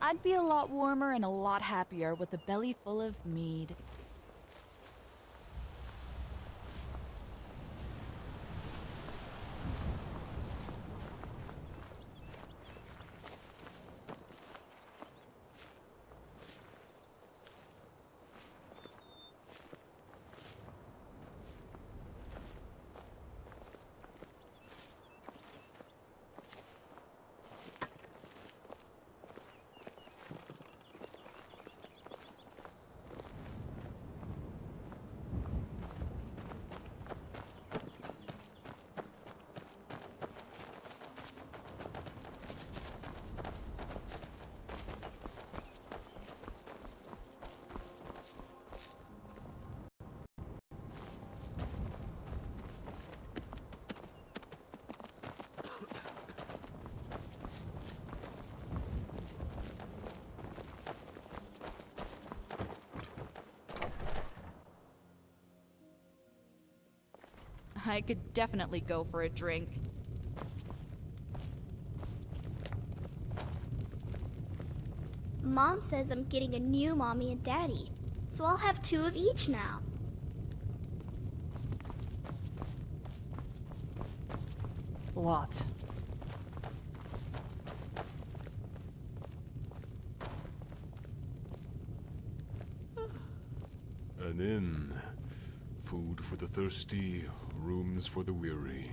I'd be a lot warmer and a lot happier with a belly full of mead. I could definitely go for a drink. Mom says I'm getting a new mommy and daddy, so I'll have 2 of each now. What? An inn. Food for the thirsty, rooms for the weary.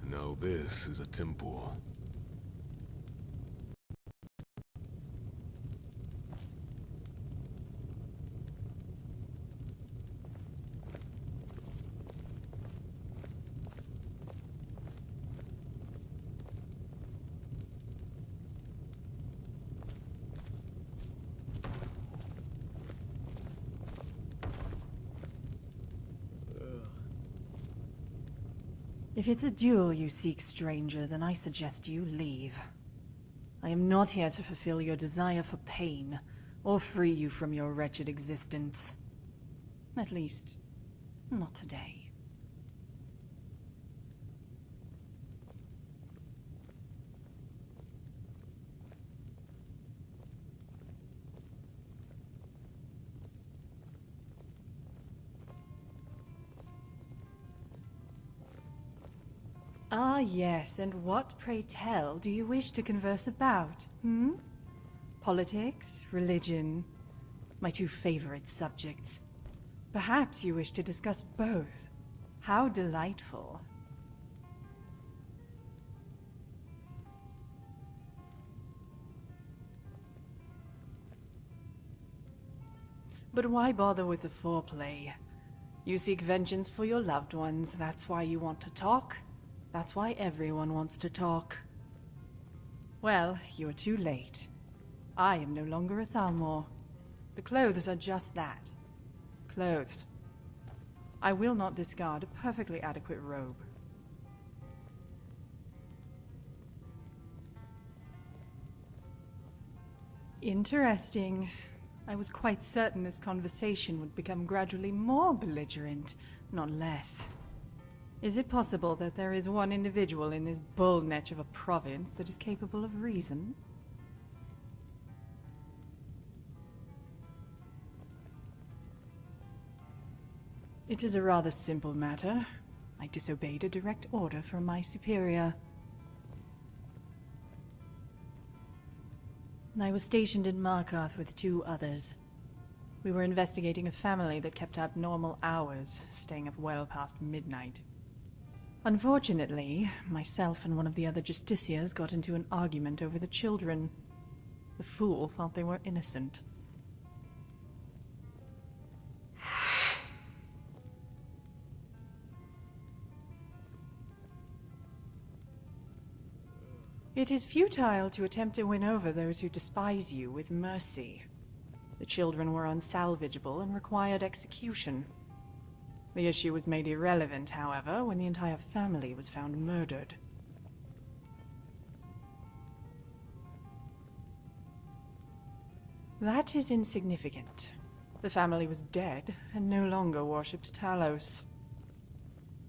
Now this is a temple. If it's a duel you seek, stranger, then I suggest you leave. I am not here to fulfill your desire for pain, or free you from your wretched existence. At least, not today. Ah, yes, and what, pray tell, do you wish to converse about, Politics, religion, my 2 favorite subjects. Perhaps you wish to discuss both. How delightful. But why bother with the foreplay? You seek vengeance for your loved ones, that's why you want to talk. That's why everyone wants to talk. Well, you are too late. I am no longer a Thalmor. The clothes are just that. Clothes. I will not discard a perfectly adequate robe. Interesting. I was quite certain this conversation would become gradually more belligerent, not less. Is it possible that there is one individual in this bull netch of a province that is capable of reason? It is a rather simple matter. I disobeyed a direct order from my superior. I was stationed in Markarth with 2 others. We were investigating a family that kept abnormal hours, staying up well past midnight. Unfortunately, myself and one of the other justiciars got into an argument over the children. The fool thought they were innocent. It is futile to attempt to win over those who despise you with mercy. The children were unsalvageable and required execution. The issue was made irrelevant, however, when the entire family was found murdered. That is insignificant. The family was dead and no longer worshipped Talos.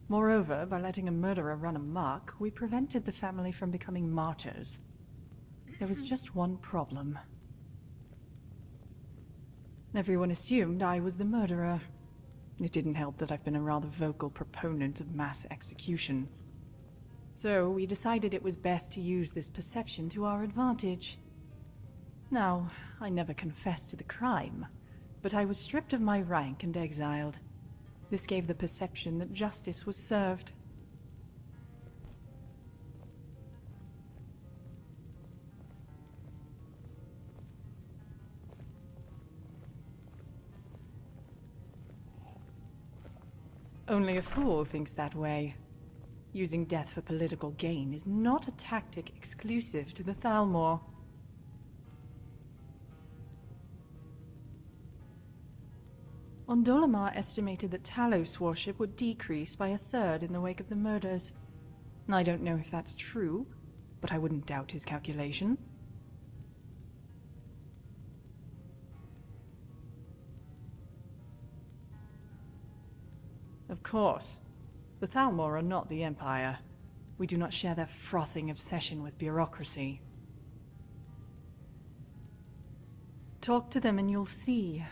Moreover, by letting a murderer run amok, we prevented the family from becoming martyrs. There was just one problem. Everyone assumed I was the murderer. It didn't help that I've been a rather vocal proponent of mass execution. So we decided it was best to use this perception to our advantage. Now, I never confessed to the crime, but I was stripped of my rank and exiled. This gave the perception that justice was served. Only a fool thinks that way. Using death for political gain is not a tactic exclusive to the Thalmor. Ondolamar estimated that Talos worship would decrease by 1/3 in the wake of the murders. I don't know if that's true, but I wouldn't doubt his calculation. Of course. The Thalmor are not the Empire. We do not share their frothing obsession with bureaucracy. Talk to them and you'll see.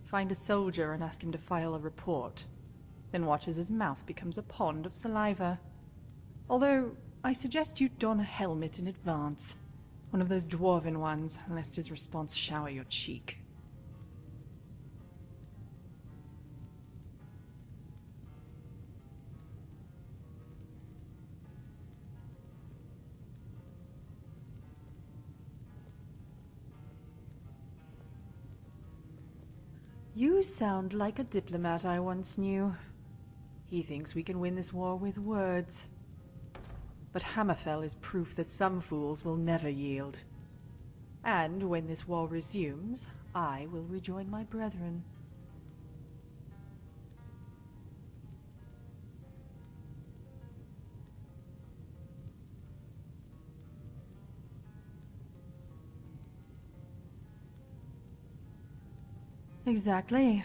Find a soldier and ask him to file a report. Then watch as his mouth becomes a pond of saliva. Although, I suggest you don a helmet in advance. One of those dwarven ones, lest his response shower your cheek. You sound like a diplomat I once knew. He thinks we can win this war with words. But Hammerfell is proof that some fools will never yield. And when this war resumes, I will rejoin my brethren. Exactly.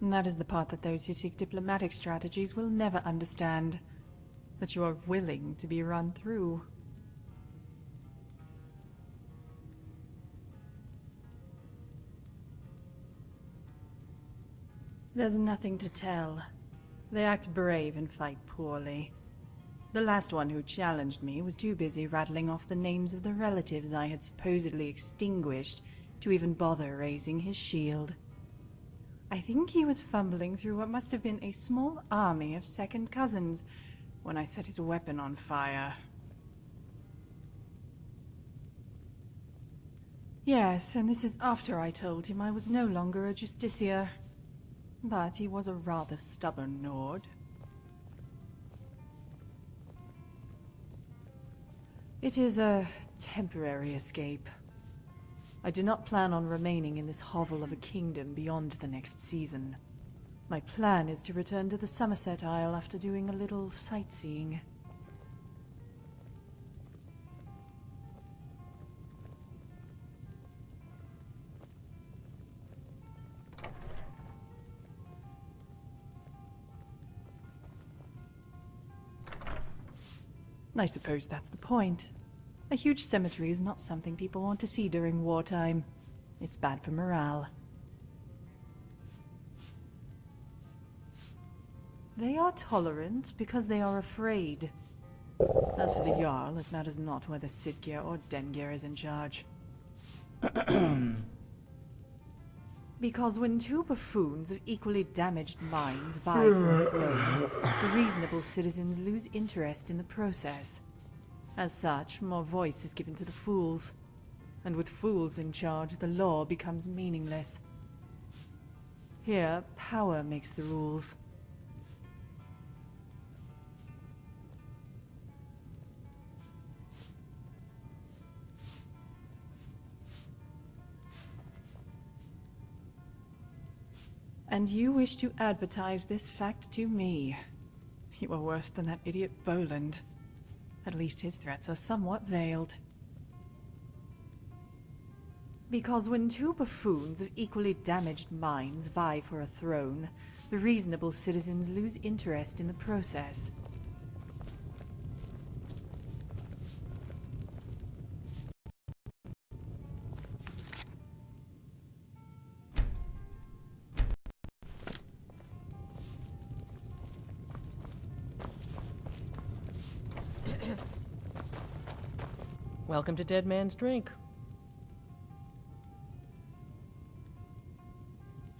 And that is the part that those who seek diplomatic strategies will never understand. That you are willing to be run through. There's nothing to tell. They act brave and fight poorly. The last one who challenged me was too busy rattling off the names of the relatives I had supposedly extinguished to even bother raising his shield. I think he was fumbling through what must have been a small army of second cousins when I set his weapon on fire. Yes, and this is after I told him I was no longer a justiciar. But he was a rather stubborn Nord. It is a temporary escape. I do not plan on remaining in this hovel of a kingdom beyond the next season. My plan is to return to the Somerset Isle after doing a little sightseeing. I suppose that's the point. A huge cemetery is not something people want to see during wartime. It's bad for morale. They are tolerant because they are afraid. As for the Jarl, it matters not whether Sidgir or Dengir is in charge. Because when two buffoons of equally damaged minds vie for a throne, the reasonable citizens lose interest in the process. As such, more voice is given to the fools. And with fools in charge, the law becomes meaningless. Here, power makes the rules. And you wish to advertise this fact to me. You are worse than that idiot Boland. At least his threats are somewhat veiled. Because when two buffoons of equally damaged minds vie for a throne, the reasonable citizens lose interest in the process. Welcome to Dead Man's Drink.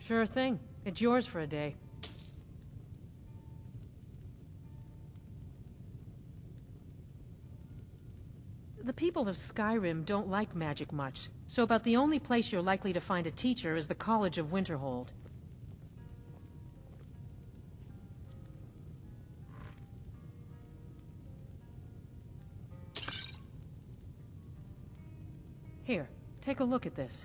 Sure thing. It's yours for a day. The people of Skyrim don't like magic much, so about the only place you're likely to find a teacher is the College of Winterhold. Here, take a look at this.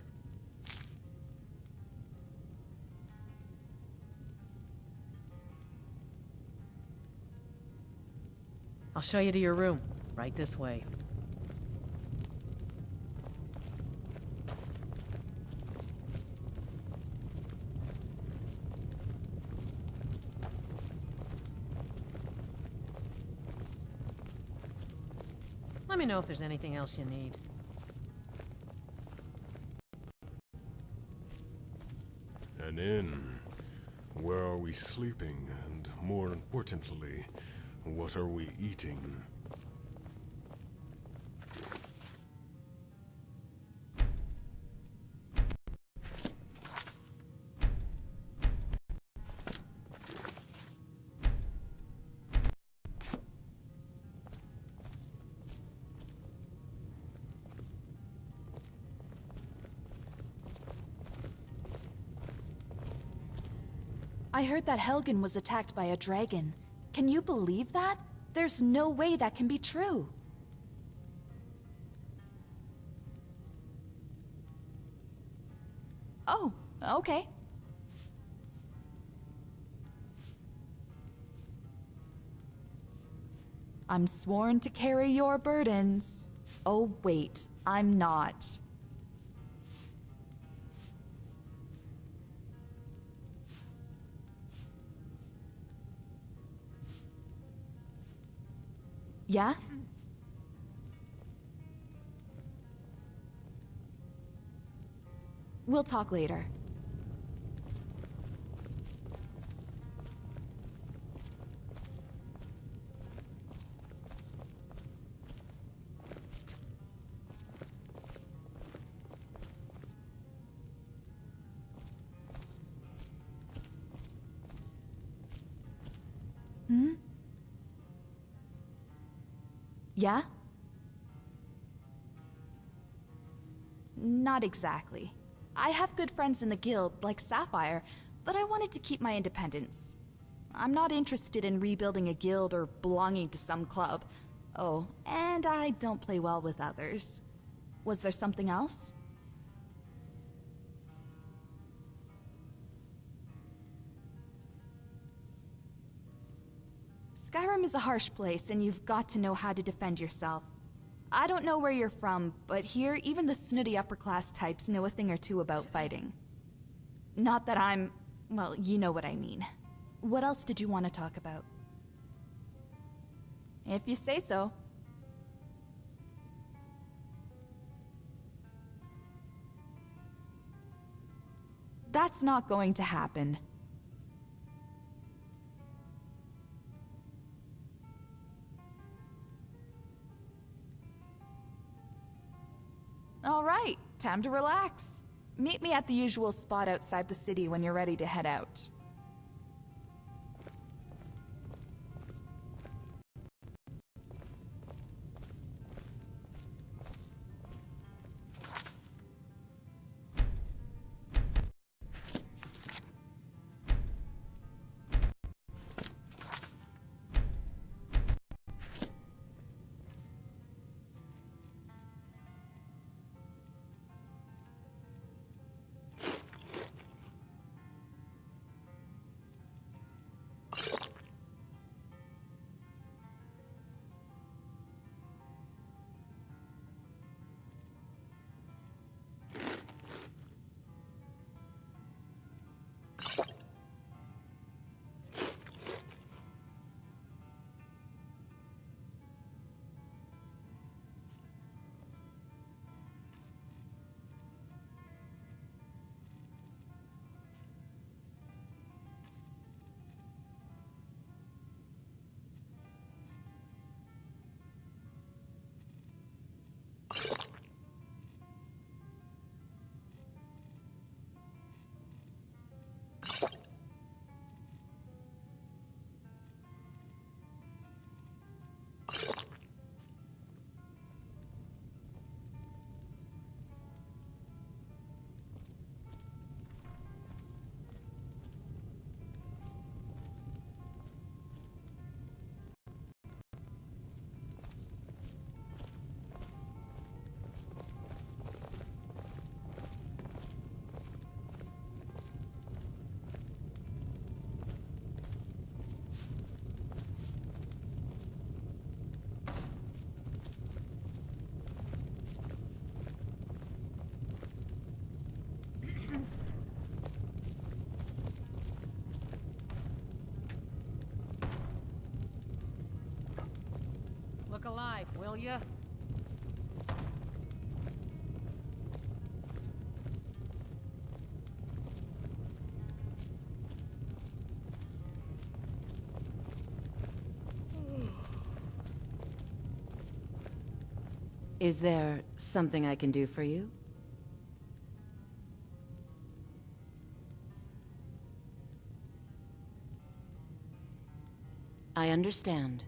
I'll show you to your room. Right this way. Let me know if there's anything else you need. An inn. Where are we sleeping? And more importantly, what are we eating? I heard that Helgen was attacked by a dragon. Can you believe that? There's no way that can be true. Oh, okay. I'm sworn to carry your burdens. Oh, wait, I'm not. Yeah? We'll talk later. Hmm? Yeah? Not exactly. I have good friends in the guild, like Sapphire, but I wanted to keep my independence. I'm not interested in rebuilding a guild or belonging to some club. Oh, and I don't play well with others. Was there something else? Skyrim is a harsh place, and you've got to know how to defend yourself. I don't know where you're from, but here, even the snooty upper-class types know a thing or two about fighting. Not that I'm... well, you know what I mean. What else did you want to talk about? If you say so. That's not going to happen. All right, time to relax. Meet me at the usual spot outside the city when you're ready to head out. drive, will ya? Is there something I can do for you? I understand.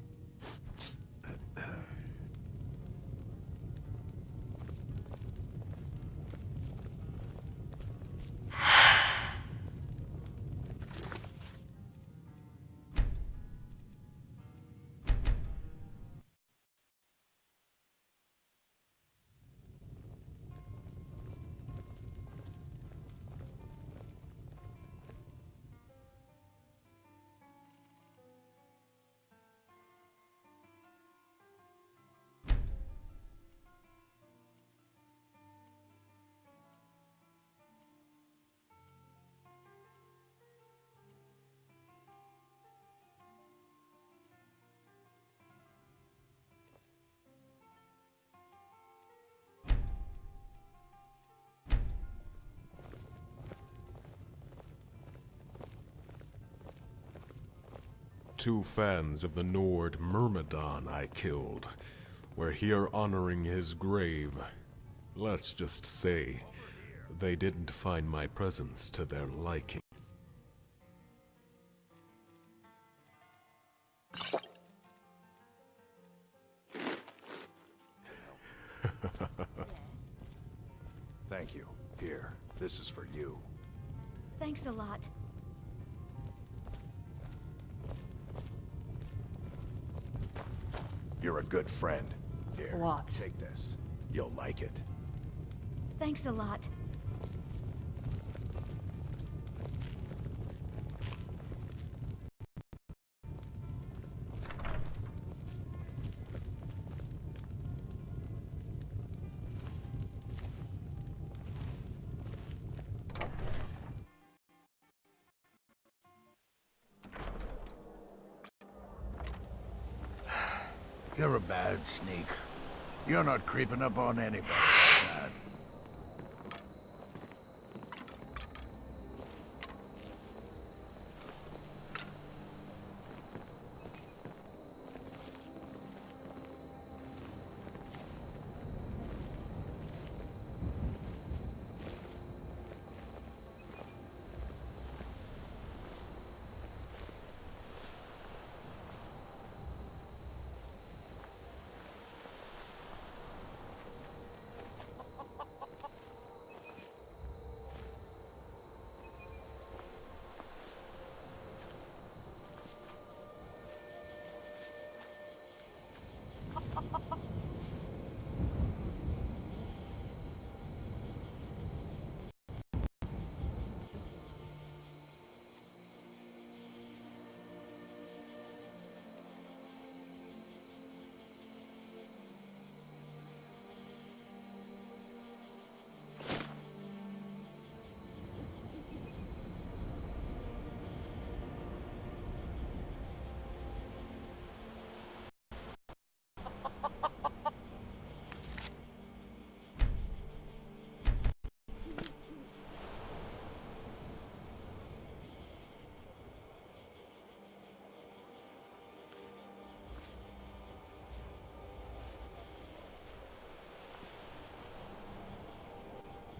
Two fans of the Nord Myrmidon I killed. We're here honoring his grave. Let's just say, they didn't find my presence to their liking. Thank you. Here, this is for you. Thanks a lot. You're a good friend. Here, What? take this. You'll like it. Thanks a lot. You're a bad sneak. You're not creeping up on anybody, Dad.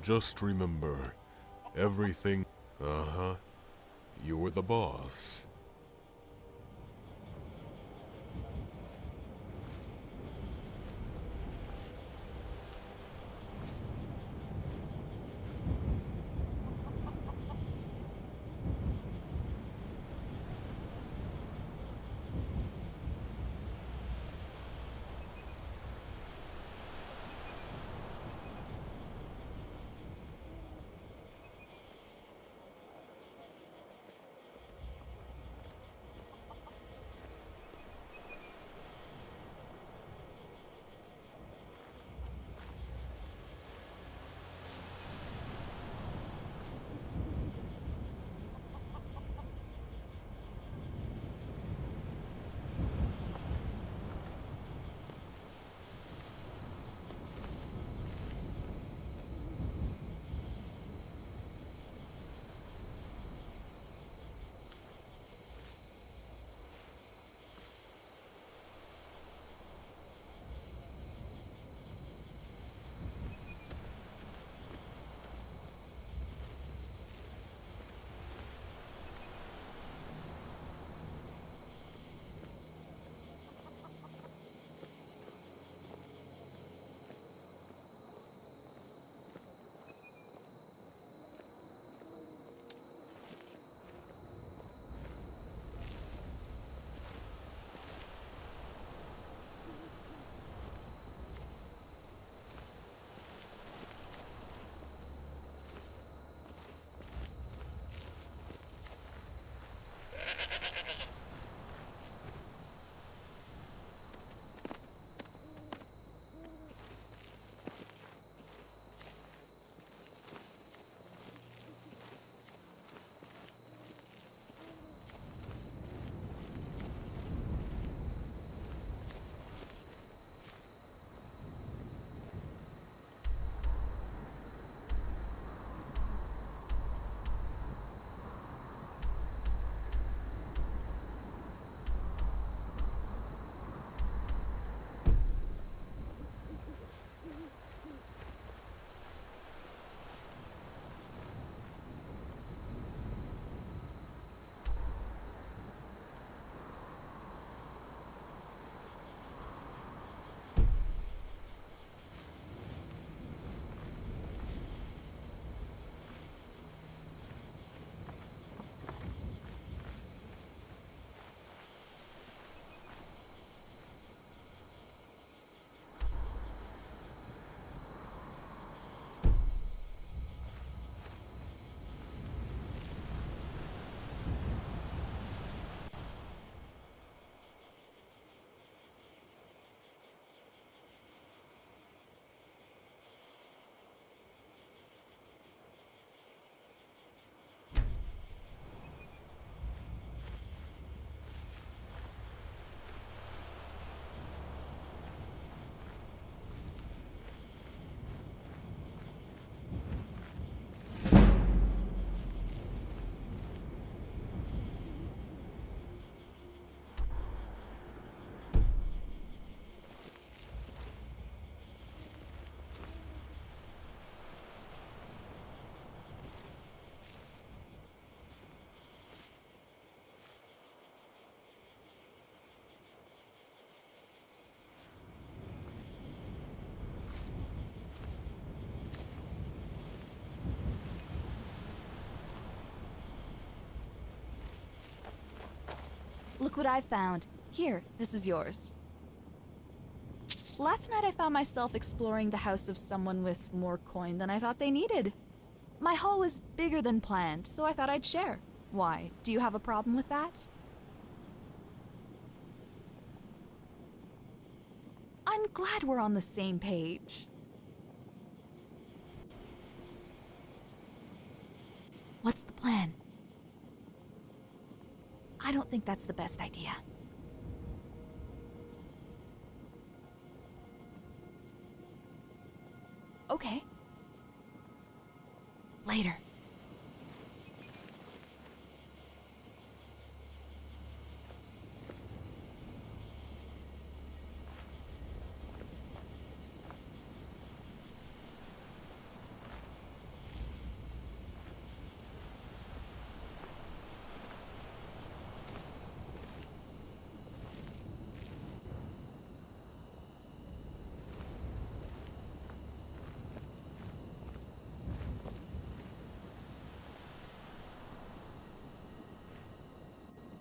Just remember, everything... Uh-huh. You're the boss. Look what I found. Here, this is yours. Last night I found myself exploring the house of someone with more coin than I thought they needed. My haul was bigger than planned, so I thought I'd share. Why? Do you have a problem with that? I'm glad we're on the same page. What's the plan? I don't think that's the best idea. Okay. Later.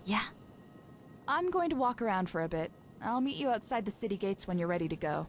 Yeah. I'm going to walk around for a bit. I'll meet you outside the city gates when you're ready to go.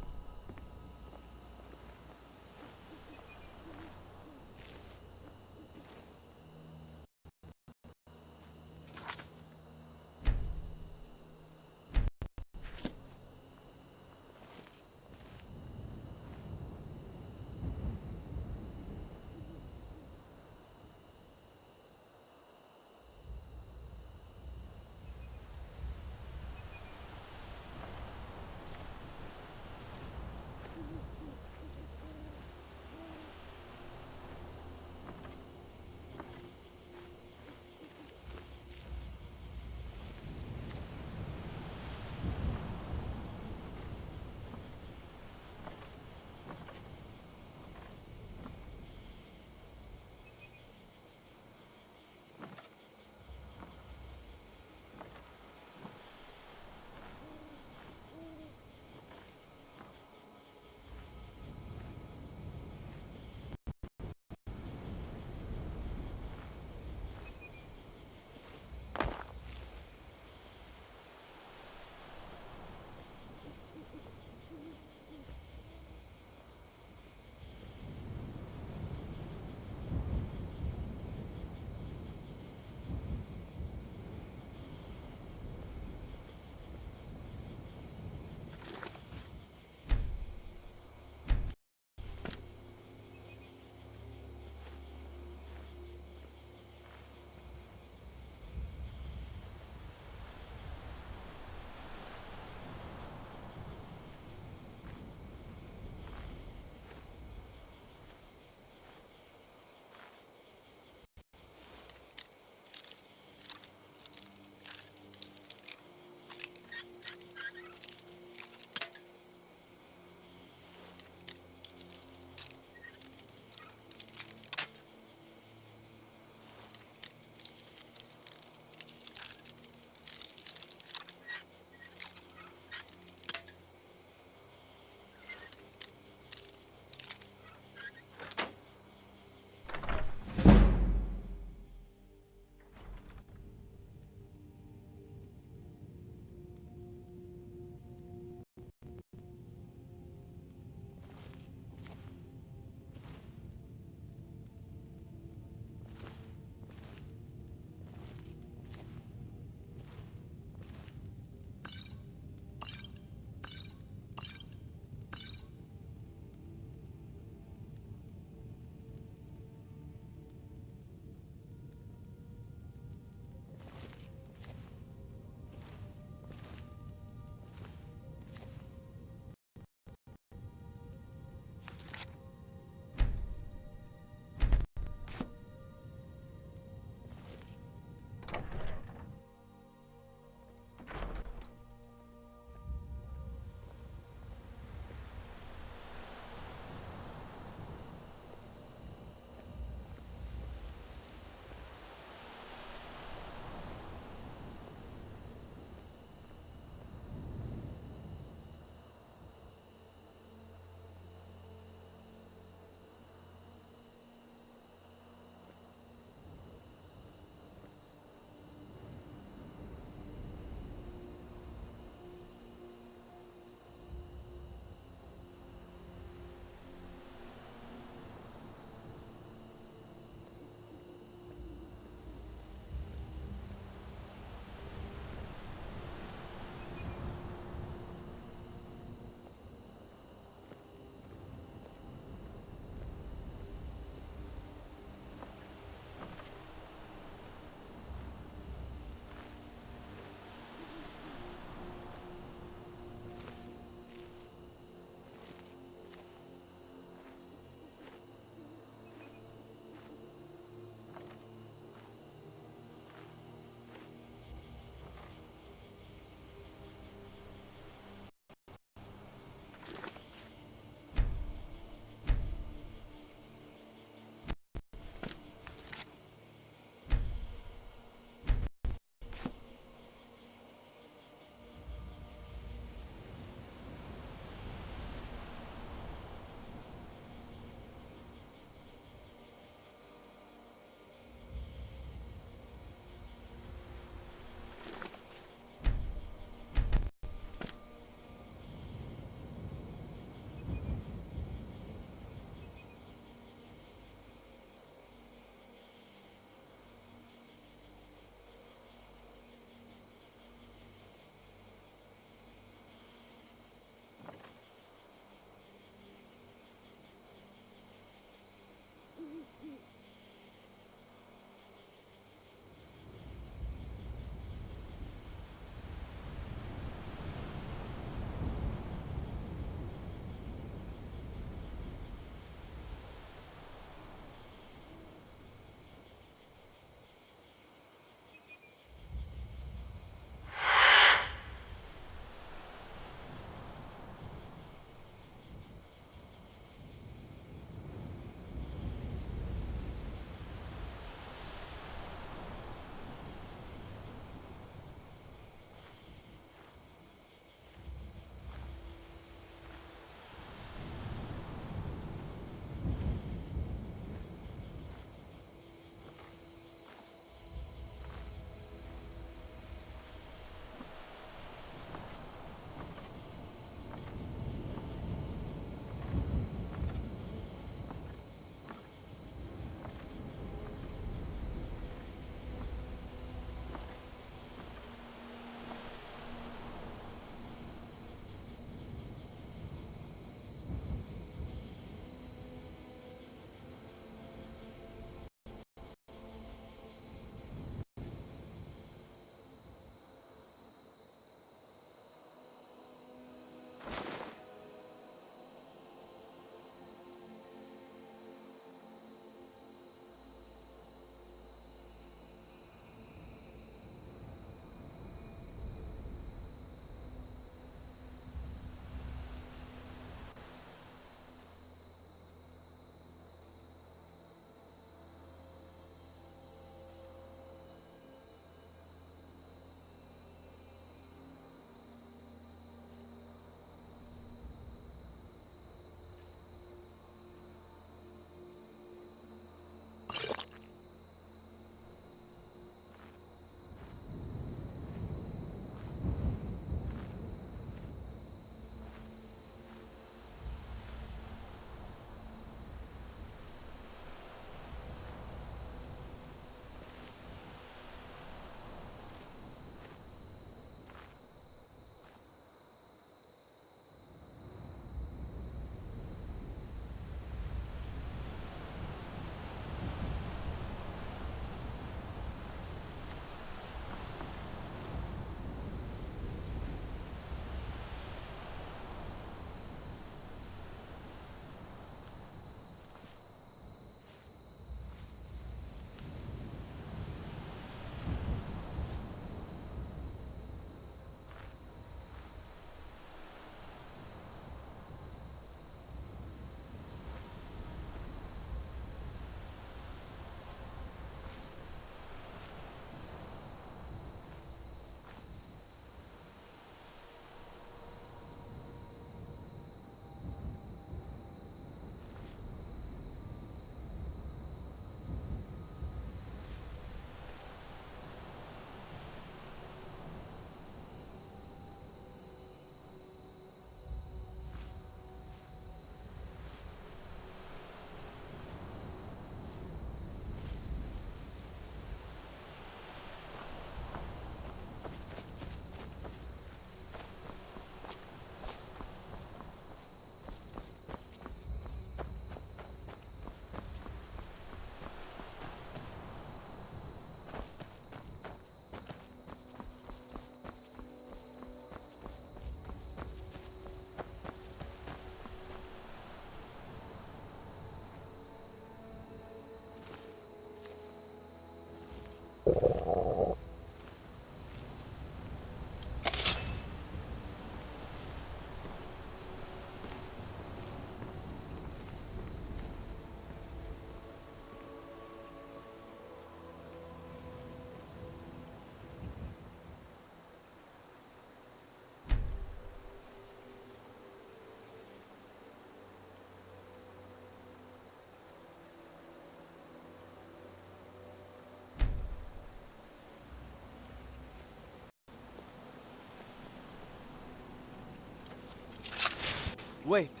Wait.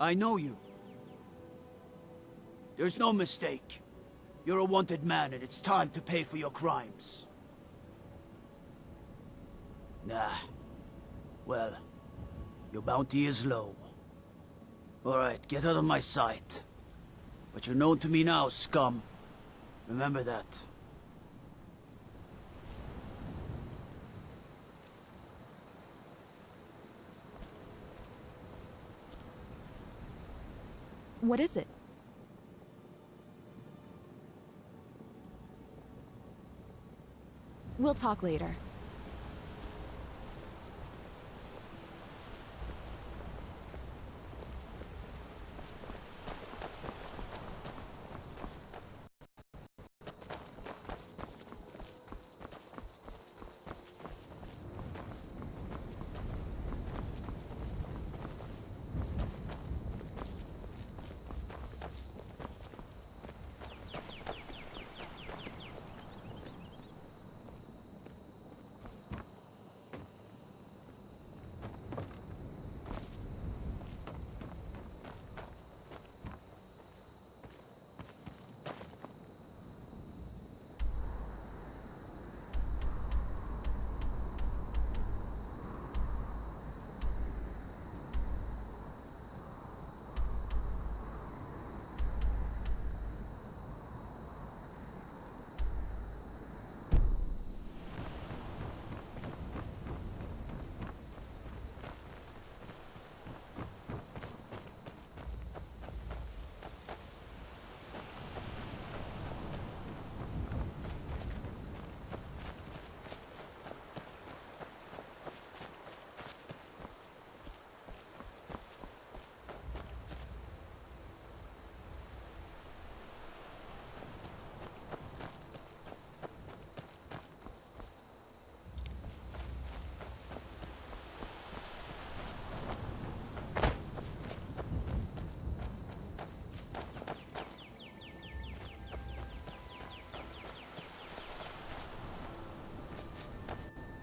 I know you. There's no mistake. You're a wanted man, and it's time to pay for your crimes. Nah. Well, your bounty is low. Alright, get out of my sight. But you're known to me now, scum. Remember that. What is it? We'll talk later.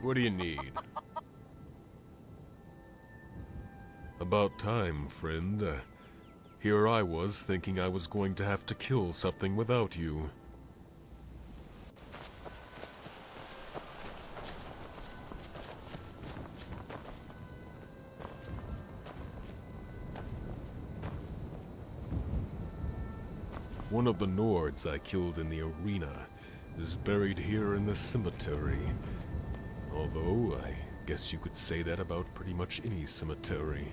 What do you need? About time, friend. Here I was, thinking I was going to have to kill something without you. One of the Nords I killed in the arena is buried here in the cemetery. Although, I guess you could say that about pretty much any cemetery.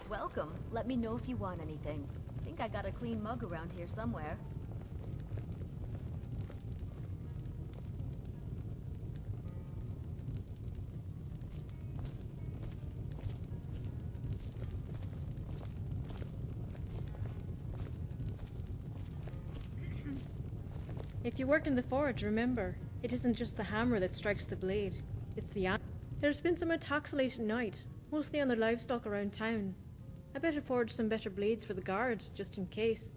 Welcome. Let me know if you want anything. Think I got a clean mug around here somewhere. If you work in the forge, remember, it isn't just the hammer that strikes the blade, it's the animal. There's been some attacks late at night, mostly on the livestock around town. I better forge some better blades for the guards, just in case.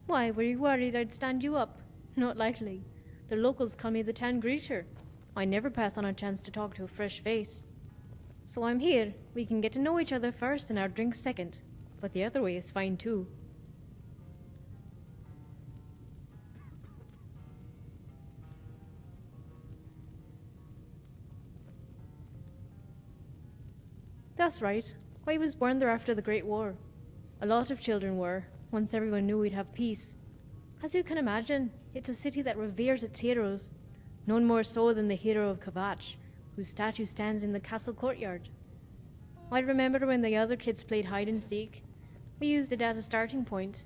Why, were you worried I'd stand you up? Not likely. The locals call me the town greeter. I never pass on a chance to talk to a fresh face. So I'm here. We can get to know each other first and our drinks second. But the other way is fine too. That's right. I was born there after the Great War. A lot of children were, once everyone knew we'd have peace. As you can imagine, it's a city that reveres its heroes. None more so than the hero of Kavach, whose statue stands in the castle courtyard. I remember when the other kids played hide and seek. We used it as a starting point.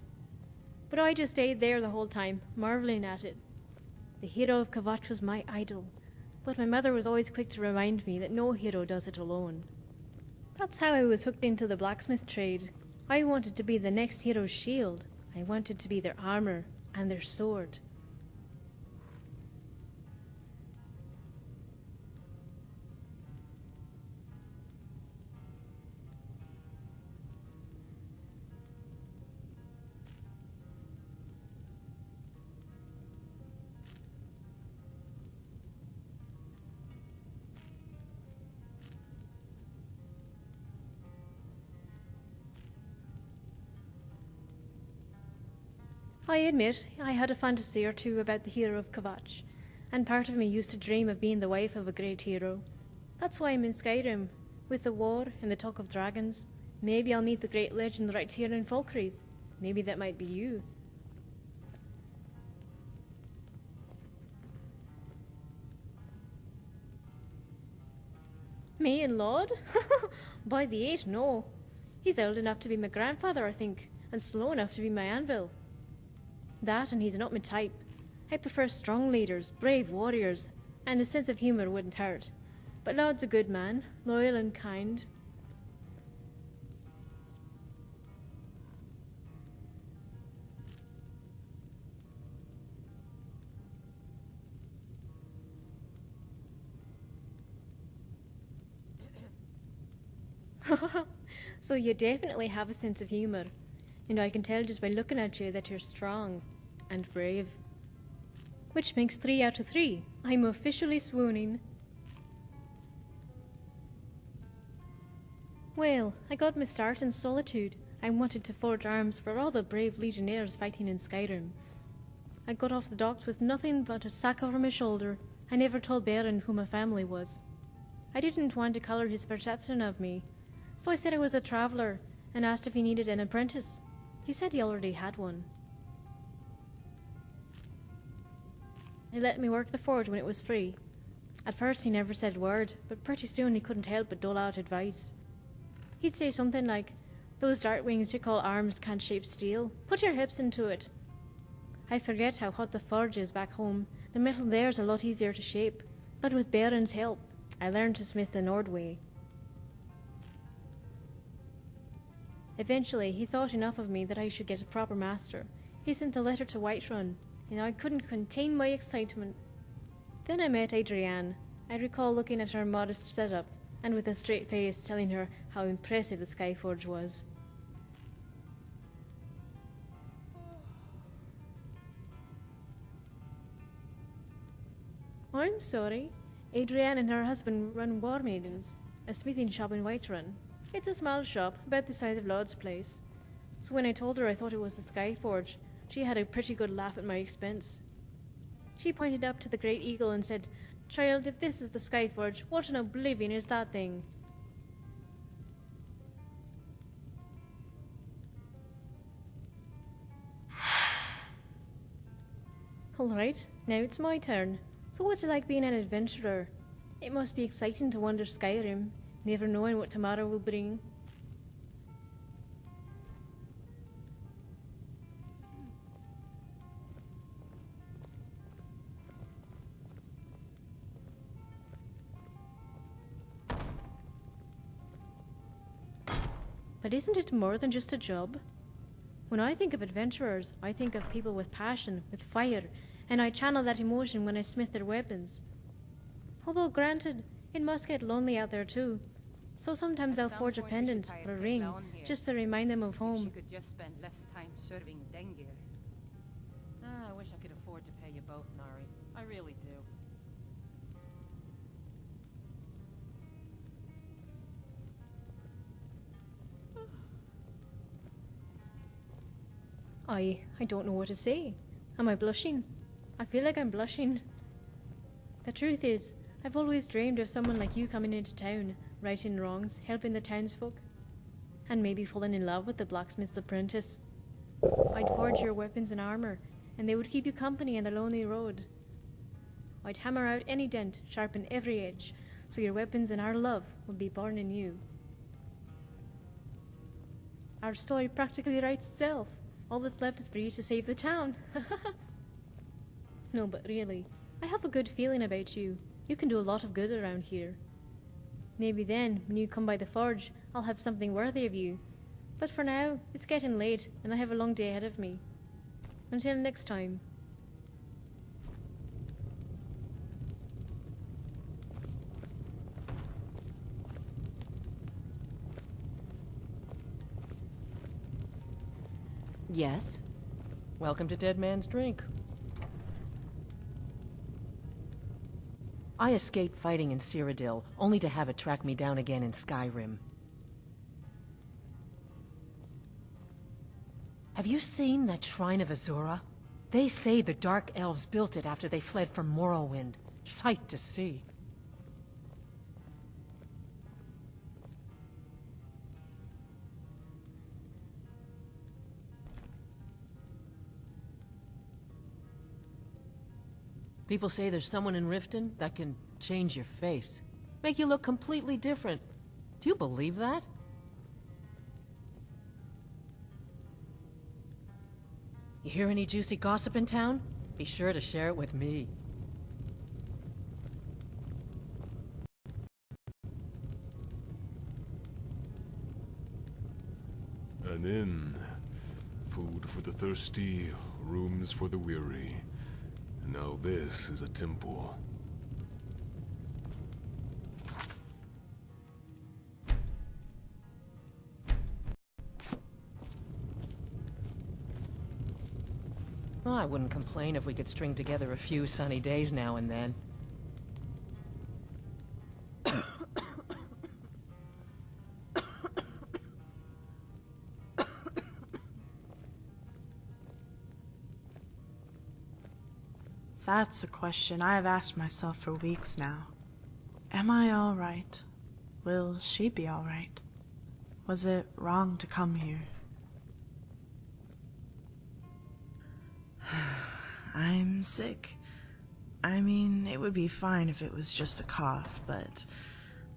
But I just stayed there the whole time, marveling at it. The hero of Kavach was my idol, but my mother was always quick to remind me that no hero does it alone. That's how I was hooked into the blacksmith trade. I wanted to be the next hero's shield. I wanted to be their armor and their sword. I admit I had a fantasy or two about the hero of Kavach, and part of me used to dream of being the wife of a great hero. That's why I'm in Skyrim. With the war and the talk of dragons, maybe I'll meet the great legend right here in Falkreath. Maybe that might be you. Me and Lord? By the 8, no. He's old enough to be my grandfather, I think, and slow enough to be my anvil. That, and he's not my type. I prefer strong leaders, brave warriors, and a sense of humour wouldn't hurt. But Lord's a good man, loyal and kind. So you definitely have a sense of humour. And I can tell just by looking at you that you're strong and brave. Which makes 3 out of 3. I'm officially swooning. Well, I got my start in Solitude. I wanted to forge arms for all the brave legionnaires fighting in Skyrim. I got off the docks with nothing but a sack over my shoulder. I never told Baron who my family was. I didn't want to colour his perception of me, so I said I was a traveller and asked if he needed an apprentice. He said he already had one. He let me work the forge when it was free. At first he never said a word, but pretty soon he couldn't help but dole out advice. He'd say something like, "Those dart wings you call arms can't shape steel. Put your hips into it." I forget how hot the forge is back home. The metal there's a lot easier to shape. But with Baron's help, I learned to smith the Nord way. Eventually, he thought enough of me that I should get a proper master. He sent a letter to Whiterun, and I couldn't contain my excitement. Then I met Adrienne. I recall looking at her modest setup, and with a straight face telling her how impressive the Skyforge was. I'm sorry. Adrienne and her husband run War Maidens, a smithing shop in Whiterun. It's a small shop, about the size of Lord's place. So when I told her I thought it was the Skyforge, she had a pretty good laugh at my expense. She pointed up to the Great Eagle and said, "Child, if this is the Skyforge, what in oblivion is that thing?" Alright, now it's my turn. So what's it like being an adventurer? It must be exciting to wander Skyrim, never knowing what tomorrow will bring. But isn't it more than just a job? When I think of adventurers, I think of people with passion, with fire, and I channel that emotion when I smith their weapons. Although granted, it must get lonely out there too. So sometimes I'll forge a pendant or a ring, just to remind them of home. She could just spend less time serving Dengir. afford to pay you both, Nari. I really do. I don't know what to say. Am I blushing? I feel like I'm blushing. The truth is, I've always dreamed of someone like you coming into town, righting wrongs, helping the townsfolk, and maybe falling in love with the blacksmith's apprentice. I'd forge your weapons and armor, and they would keep you company on the lonely road. I'd hammer out any dent, sharpen every edge, so your weapons and our love would be born in you. Our story practically writes itself. All that's left is for you to save the town. No, but really, I have a good feeling about you. You can do a lot of good around here. Maybe then, when you come by the forge, I'll have something worthy of you. But for now, it's getting late, and I have a long day ahead of me. Until next time. Yes? Welcome to Dead Man's Drink. I escaped fighting in Cyrodiil, only to have it track me down again in Skyrim. Have you seen that Shrine of Azura? They say the Dark Elves built it after they fled from Morrowind. Sight to see. People say there's someone in Riften that can change your face. Make you look completely different. Do you believe that? You hear any juicy gossip in town? Be sure to share it with me. An inn. Food for the thirsty, rooms for the weary. Now this is a temple. Well, I wouldn't complain if we could string together a few sunny days now and then. That's a question I have asked myself for weeks now. Am I all right? Will she be all right? Was it wrong to come here? I'm sick. I mean, it would be fine if it was just a cough, but,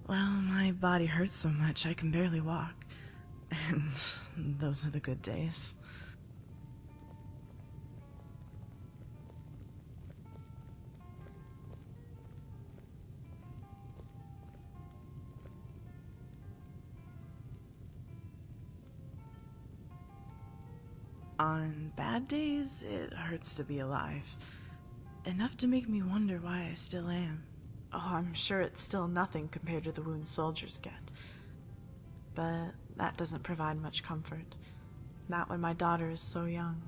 well, my body hurts so much I can barely walk. And those are the good days. On bad days, it hurts to be alive. Enough to make me wonder why I still am. Oh, I'm sure it's still nothing compared to the wounds soldiers get. But that doesn't provide much comfort. Not when my daughter is so young.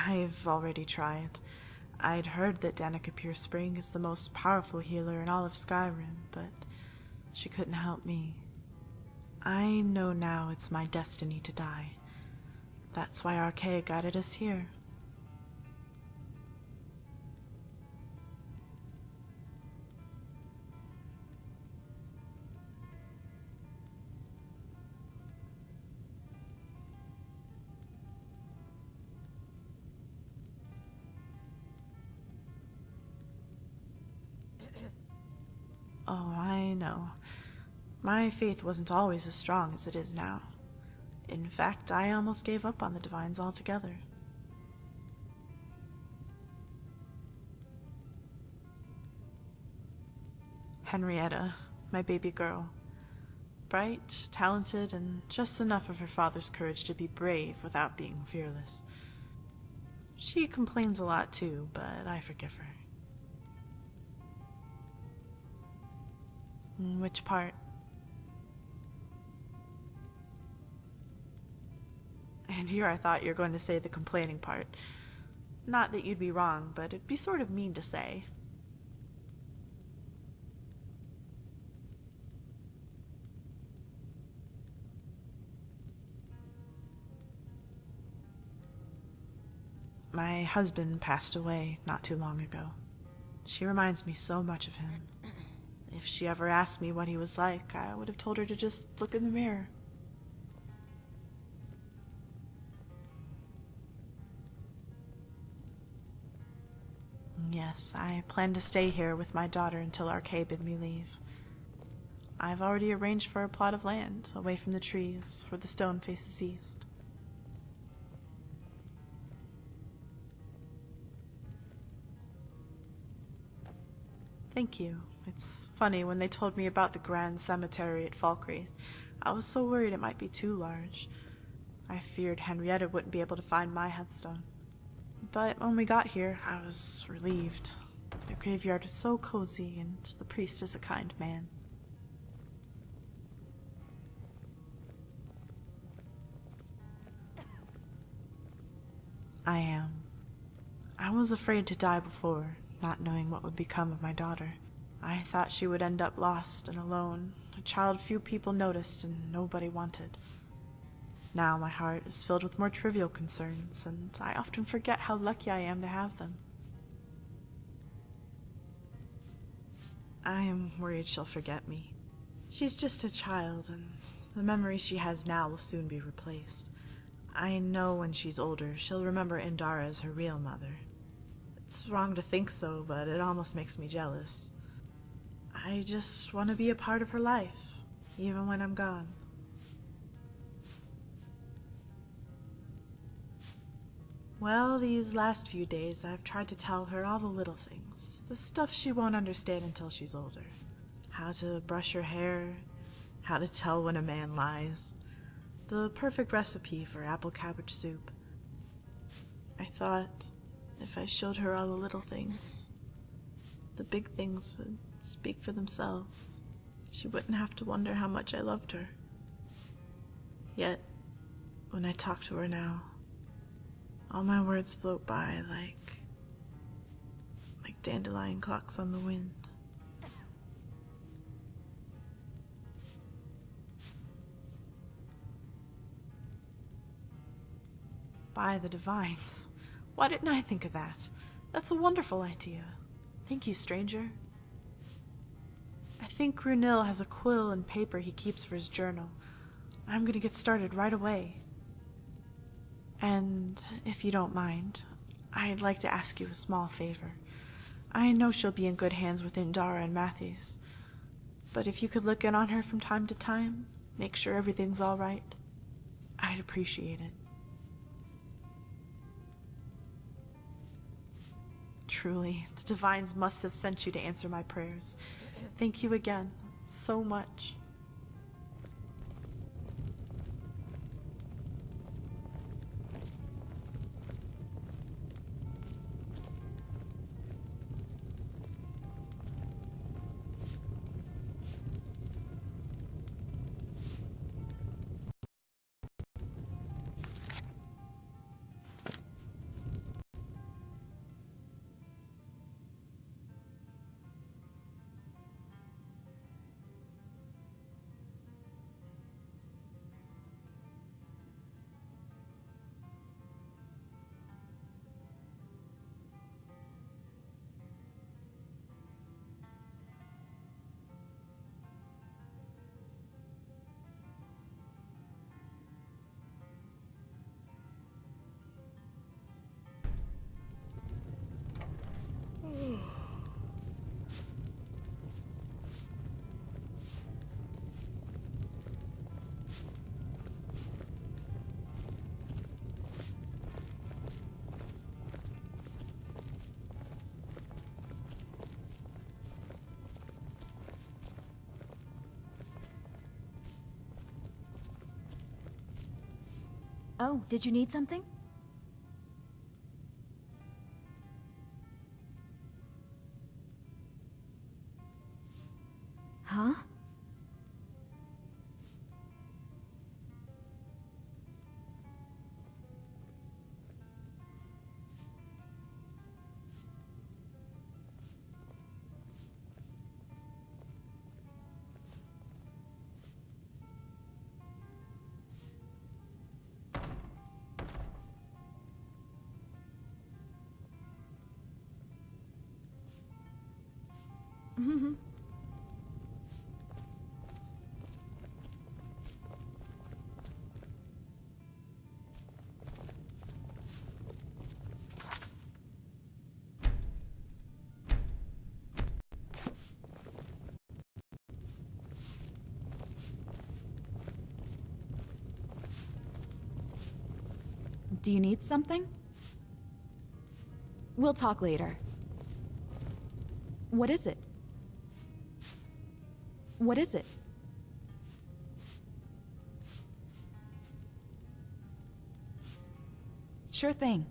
I've already tried. I'd heard that Danica Spring is the most powerful healer in all of Skyrim, but she couldn't help me. I know now it's my destiny to die. That's why Archaea guided us here. Oh, I know. My faith wasn't always as strong as it is now. In fact, I almost gave up on the Divines altogether. Henrietta, my baby girl. Bright, talented, and just enough of her father's courage to be brave without being fearless. She complains a lot too, but I forgive her. Which part? And here I thought you were going to say the complaining part. Not that you'd be wrong, but it'd be sort of mean to say. My husband passed away not too long ago. She reminds me so much of him. If she ever asked me what he was like, I would have told her to just look in the mirror. Yes, I plan to stay here with my daughter until Arkay bid me leave. I've already arranged for a plot of land away from the trees where the stone faces east. Thank you. It's funny, when they told me about the grand cemetery at Falkreath, I was so worried it might be too large. I feared Henrietta wouldn't be able to find my headstone. But when we got here, I was relieved. The graveyard is so cozy, and the priest is a kind man. I am. I was afraid to die before, not knowing what would become of my daughter. I thought she would end up lost and alone, a child few people noticed and nobody wanted. Now my heart is filled with more trivial concerns, and I often forget how lucky I am to have them. I am worried she'll forget me. She's just a child, and the memories she has now will soon be replaced. I know when she's older, she'll remember Indara as her real mother. It's wrong to think so, but it almost makes me jealous. I just want to be a part of her life, even when I'm gone. Well, these last few days I've tried to tell her all the little things, the stuff she won't understand until she's older. How to brush her hair, how to tell when a man lies, the perfect recipe for apple cabbage soup. I thought if I showed her all the little things, the big things would speak for themselves. She wouldn't have to wonder how much I loved her. Yet, when I talk to her now, all my words float by like dandelion clocks on the wind. By the divines. Why didn't I think of that? That's a wonderful idea. Thank you, stranger. I think Runil has a quill and paper he keeps for his journal. I'm gonna get started right away. And if you don't mind, I'd like to ask you a small favor. I know she'll be in good hands with Indara and Matthews, but if you could look in on her from time to time, make sure everything's all right, I'd appreciate it. Truly, the divines must have sent you to answer my prayers. Thank you again, so much. Oh, did you need something? Huh? Do you need something? We'll talk later. What is it? What is it? Sure thing.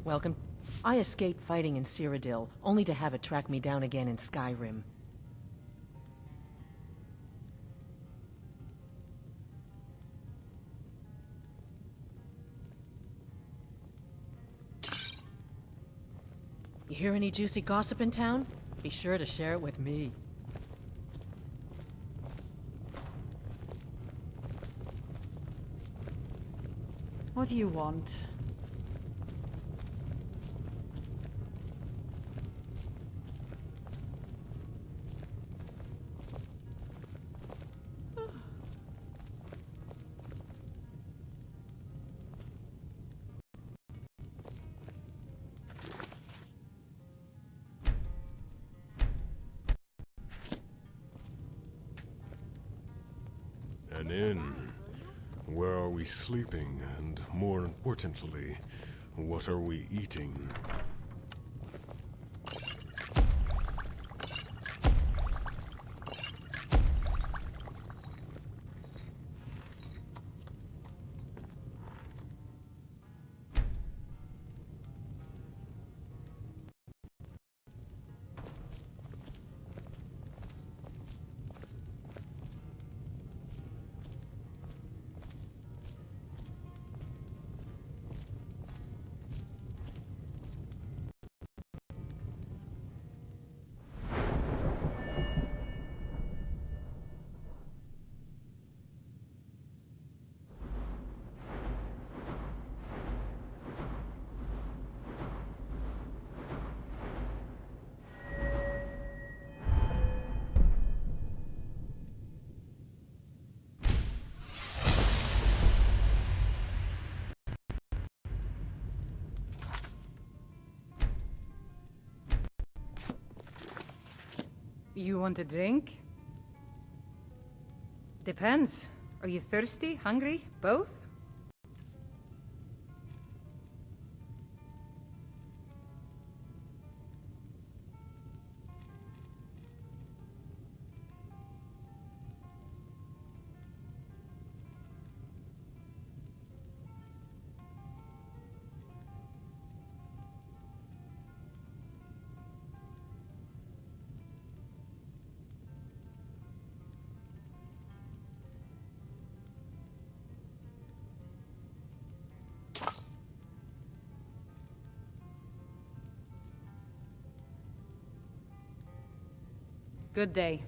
Welcome. I escaped fighting in Cyrodiil, only to have it track me down again in Skyrim. You hear any juicy gossip in town? Be sure to share it with me. What do you want? An inn. Where are we sleeping? And more importantly, what are we eating? You want a drink? Depends. Are you thirsty, hungry, both? Good day.